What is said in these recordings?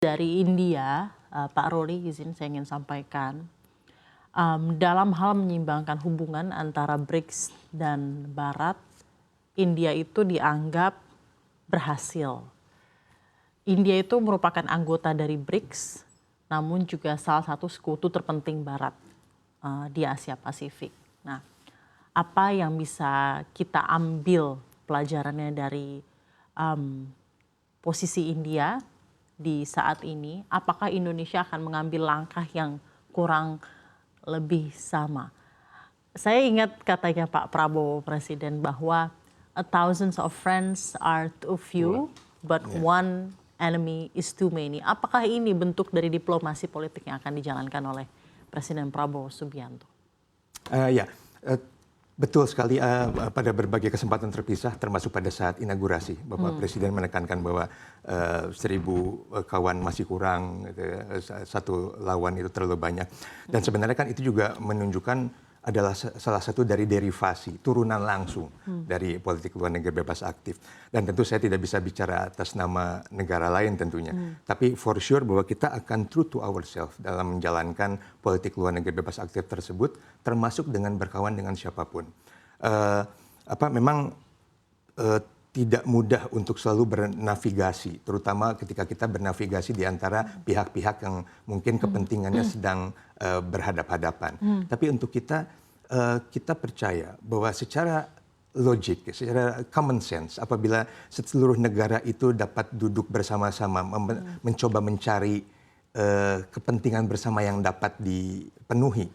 Dari India, Pak Rory, izin saya ingin sampaikan, dalam hal menyeimbangkan hubungan antara BRICS dan Barat, India itu dianggap berhasil. India itu merupakan anggota dari BRICS, namun juga salah satu sekutu terpenting Barat di Asia Pasifik. Nah, apa yang bisa kita ambil pelajarannya dari posisi India di saat ini? Apakah Indonesia akan mengambil langkah yang kurang lebih sama? Saya ingat katanya Pak Prabowo Presiden bahwa thousands of friends are too few, but one enemy is too many. Apakah ini bentuk dari diplomasi politik yang akan dijalankan oleh Presiden Prabowo Subianto? Betul sekali, pada berbagai kesempatan terpisah, termasuk pada saat inaugurasi, Bapak Presiden menekankan bahwa 1.000 kawan masih kurang, satu lawan itu terlalu banyak. Dan sebenarnya kan itu juga menunjukkan adalah salah satu dari derivasi, turunan langsung dari politik luar negeri bebas aktif. Dan tentu saya tidak bisa bicara atas nama negara lain tentunya. Tapi for sure bahwa kita akan true to ourselves dalam menjalankan politik luar negeri bebas aktif tersebut, termasuk dengan berkawan dengan siapapun. Memang tidak mudah untuk selalu bernavigasi, terutama ketika kita bernavigasi di antara pihak-pihak yang mungkin kepentingannya sedang berhadap-hadapan. Tapi untuk kita percaya bahwa secara logik, secara common sense, apabila seluruh negara itu dapat duduk bersama-sama, mencoba mencari kepentingan bersama yang dapat dipenuhi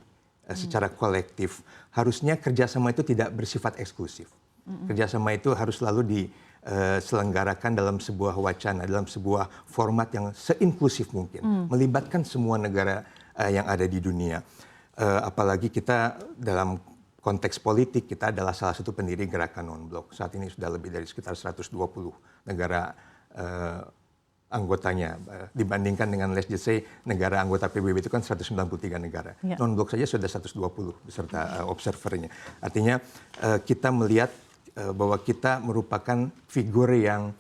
secara kolektif, harusnya kerjasama itu tidak bersifat eksklusif. Kerjasama itu harus selalu diselenggarakan dalam sebuah wacana, dalam sebuah format yang seinklusif mungkin, melibatkan semua negara yang ada di dunia. Apalagi kita dalam konteks politik, kita adalah salah satu pendiri gerakan non-blok. Saat ini sudah lebih dari sekitar 120 negara anggotanya, dibandingkan dengan let's just say negara anggota PBB itu kan 193 negara. Non-blok saja sudah 120 beserta observernya. Artinya kita melihat bahwa kita merupakan figur yang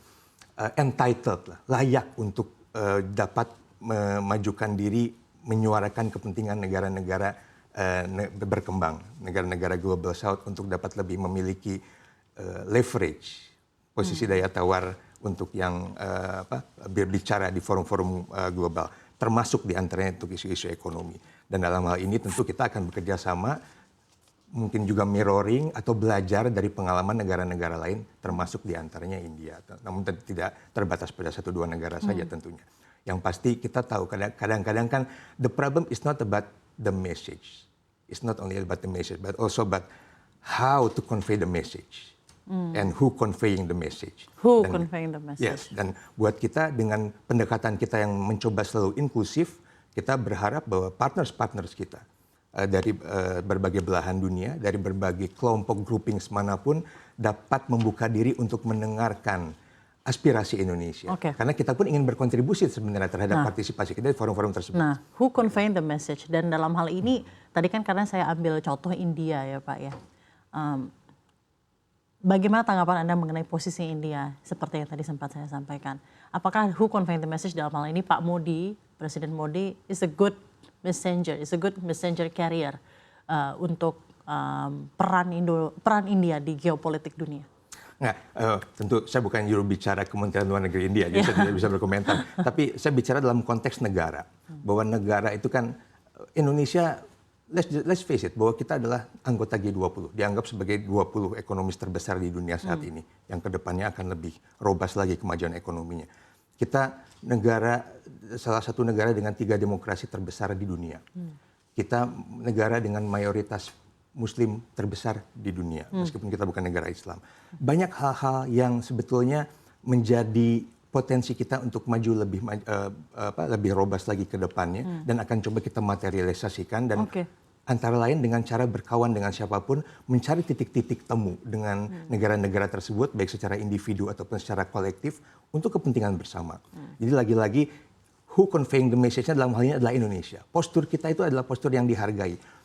entitled, layak untuk dapat memajukan diri, menyuarakan kepentingan negara-negara berkembang, negara-negara Global South untuk dapat lebih memiliki leverage, posisi daya tawar untuk yang berbicara di forum-forum global, termasuk diantaranya untuk isu-isu ekonomi. Dan dalam hal ini tentu kita akan bekerja sama, mungkin juga mirroring atau belajar dari pengalaman negara-negara lain, termasuk diantaranya India. Namun tidak terbatas pada 1-2 negara saja tentunya. Yang pasti kita tahu kadang-kadang kan the problem is not about the message. It's not only about the message, but also about how to convey the message. And who conveying the message. Conveying the message. Yes, dan buat kita dengan pendekatan kita yang mencoba selalu inklusif, kita berharap bahwa partners kita dari berbagai belahan dunia, dari berbagai kelompok groupings manapun dapat membuka diri untuk mendengarkan aspirasi Indonesia. Karena kita pun ingin berkontribusi sebenarnya terhadap partisipasi kita di forum-forum tersebut. Nah, who conveying the message? Dan dalam hal ini, tadi kan karena saya ambil contoh India ya Pak ya. Bagaimana tanggapan Anda mengenai posisi India seperti yang tadi sempat saya sampaikan? Apakah who conveying the message dalam hal ini Pak Modi, Presiden Modi is a good messenger carrier untuk peran India di geopolitik dunia? Nah, tentu saya bukan juru bicara Kementerian Luar Negeri India, jadi saya tidak bisa berkomentar. Tapi saya bicara dalam konteks negara, bahwa negara itu kan Indonesia, let's face it, bahwa kita adalah anggota G20, dianggap sebagai 20 ekonomis terbesar di dunia saat ini, yang kedepannya akan lebih robust lagi kemajuan ekonominya. Kita salah satu negara dengan 3 demokrasi terbesar di dunia. Kita negara dengan mayoritas Muslim terbesar di dunia, meskipun kita bukan negara Islam. Banyak hal-hal yang sebetulnya menjadi potensi kita untuk maju lebih robust lagi ke depannya, dan akan coba kita materialisasikan, dan antara lain dengan cara berkawan dengan siapapun, mencari titik-titik temu dengan negara-negara tersebut, baik secara individu ataupun secara kolektif, untuk kepentingan bersama. Jadi lagi-lagi, who conveying the message-nya dalam hal ini adalah Indonesia. Postur kita itu adalah postur yang dihargai.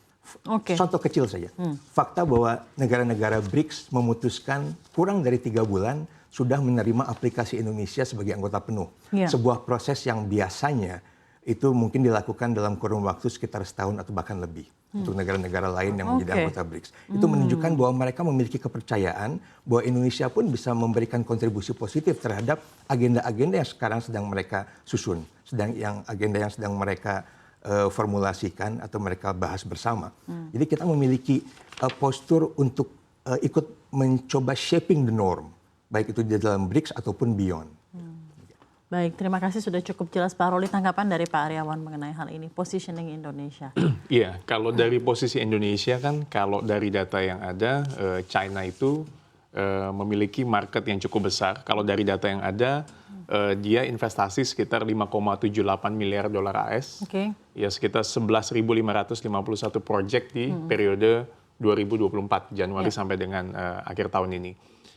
Contoh kecil saja, fakta bahwa negara-negara BRICS memutuskan kurang dari 3 bulan sudah menerima aplikasi Indonesia sebagai anggota penuh. Sebuah proses yang biasanya itu mungkin dilakukan dalam kurun waktu sekitar setahun atau bahkan lebih untuk negara-negara lain yang menjadi anggota BRICS. Itu menunjukkan bahwa mereka memiliki kepercayaan bahwa Indonesia pun bisa memberikan kontribusi positif terhadap agenda-agenda yang sekarang sedang mereka susun, agenda yang sedang mereka formulasikan atau mereka bahas bersama. Jadi kita memiliki postur untuk ikut mencoba shaping the norm, baik itu di dalam BRICS ataupun beyond. Baik, terima kasih sudah cukup jelas Pak Roli. Tanggapan dari Pak Aryawan mengenai hal ini, positioning Indonesia. Iya, kalau dari posisi Indonesia kan, kalau dari data yang ada, China itu memiliki market yang cukup besar. Kalau dari data yang ada, dia investasi sekitar 5,78 miliar dolar AS. Ya, sekitar 11.551 proyek di periode 2024, Januari sampai dengan akhir tahun ini.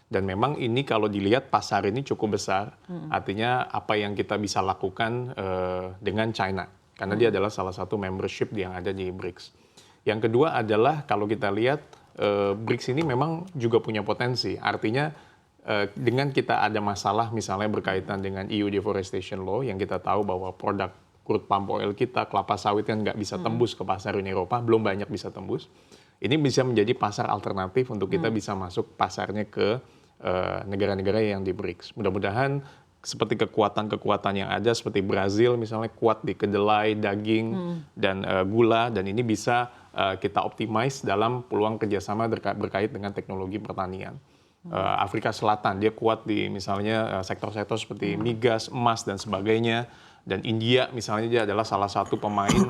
Dan memang ini kalau dilihat pasar ini cukup besar, artinya apa yang kita bisa lakukan dengan China. Karena dia adalah salah satu membership yang ada di BRICS. Yang kedua adalah kalau kita lihat BRICS ini memang juga punya potensi. Artinya dengan kita ada masalah misalnya berkaitan dengan EU Deforestation Law, yang kita tahu bahwa produk crude palm oil kita, kelapa sawit kan nggak bisa tembus ke pasar Uni Eropa, belum banyak bisa tembus. Ini bisa menjadi pasar alternatif untuk kita bisa masuk pasarnya ke negara-negara yang di BRICS. Mudah-mudahan seperti kekuatan-kekuatan yang ada, seperti Brazil misalnya kuat di kedelai, daging, dan gula, dan ini bisa kita optimize dalam peluang kerjasama berkait dengan teknologi pertanian. Afrika Selatan, dia kuat di misalnya sektor-sektor seperti migas, emas, dan sebagainya. Dan India misalnya dia adalah salah satu pemain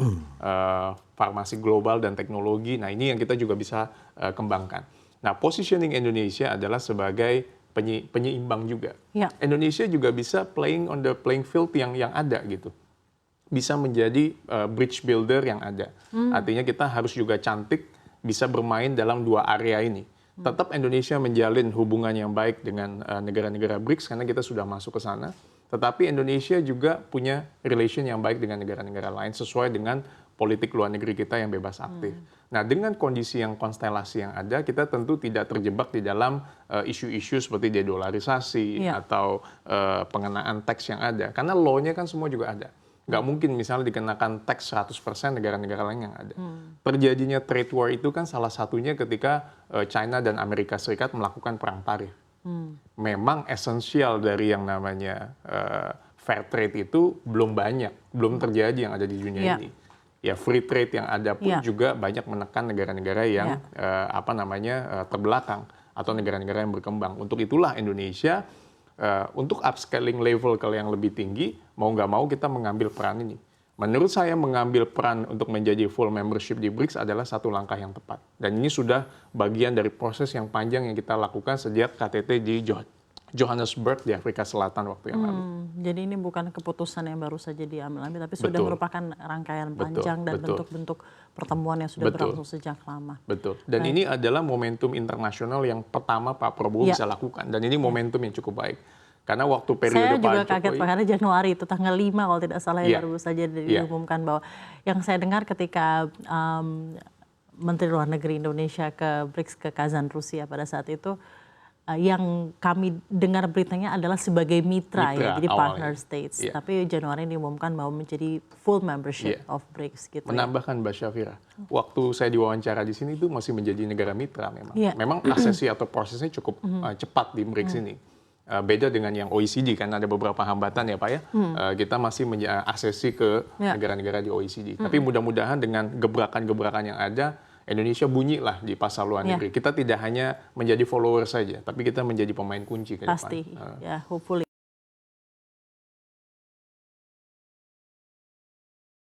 farmasi global dan teknologi. Nah ini yang kita juga bisa kembangkan. Nah positioning Indonesia adalah sebagai penyeimbang juga. Indonesia juga bisa playing on the playing field yang ada gitu. Bisa menjadi bridge builder yang ada. Artinya kita harus juga cantik bisa bermain dalam dua area ini. Tetap Indonesia menjalin hubungan yang baik dengan negara-negara BRICS karena kita sudah masuk ke sana. Tetapi Indonesia juga punya relation yang baik dengan negara-negara lain sesuai dengan politik luar negeri kita yang bebas aktif. Nah, dengan kondisi yang konstelasi yang ada, kita tentu tidak terjebak di dalam isu-isu seperti dedolarisasi atau pengenaan teks yang ada. Karena law-nya kan semua juga ada. Nggak mungkin misalnya dikenakan teks 100% negara-negara lain yang ada. Terjadinya trade war itu kan salah satunya ketika China dan Amerika Serikat melakukan perang tarif. Memang esensial dari yang namanya fair trade itu belum banyak, belum terjadi yang ada di dunia ini. Ya free trade yang ada pun juga banyak menekan negara-negara yang terbelakang atau negara-negara yang berkembang. Untuk itulah Indonesia untuk upscaling level ke yang lebih tinggi, mau nggak mau kita mengambil peran ini. Menurut saya mengambil peran untuk menjadi full membership di BRICS adalah satu langkah yang tepat. Dan ini sudah bagian dari proses yang panjang yang kita lakukan sejak KTT di Johannesburg di Afrika Selatan waktu yang lalu. Jadi ini bukan keputusan yang baru saja diambil, tapi sudah merupakan rangkaian panjang dan bentuk-bentuk pertemuan yang sudah berlangsung sejak lama. Betul. Dan ini adalah momentum internasional yang pertama Pak Prabowo bisa lakukan. Dan ini momentum yang cukup baik. Karena waktu periode Pak Jokowi... Saya juga kaget karena Januari itu tanggal 5 kalau tidak salah baru saja diumumkan bahwa yang saya dengar ketika Menteri Luar Negeri Indonesia ke BRICS ke Kazan Rusia pada saat itu, yang kami dengar beritanya adalah sebagai mitra ya, jadi partner states. Tapi Januari diumumkan bahwa menjadi full membership of BRICS. Gitu menambahkan Mbak Syafira, waktu saya diwawancara di sini itu masih menjadi negara mitra memang. Memang aksesi atau prosesnya cukup cepat di BRICS ini. Beda dengan yang OECD kan ada beberapa hambatan ya Pak ya. Kita masih aksesi ke negara-negara di OECD. Tapi mudah-mudahan dengan gebrakan-gebrakan yang ada, Indonesia bunyilah di pasar luar negeri. Kita tidak hanya menjadi follower saja, tapi kita menjadi pemain kunci ke depan. Pasti, ya hopefully.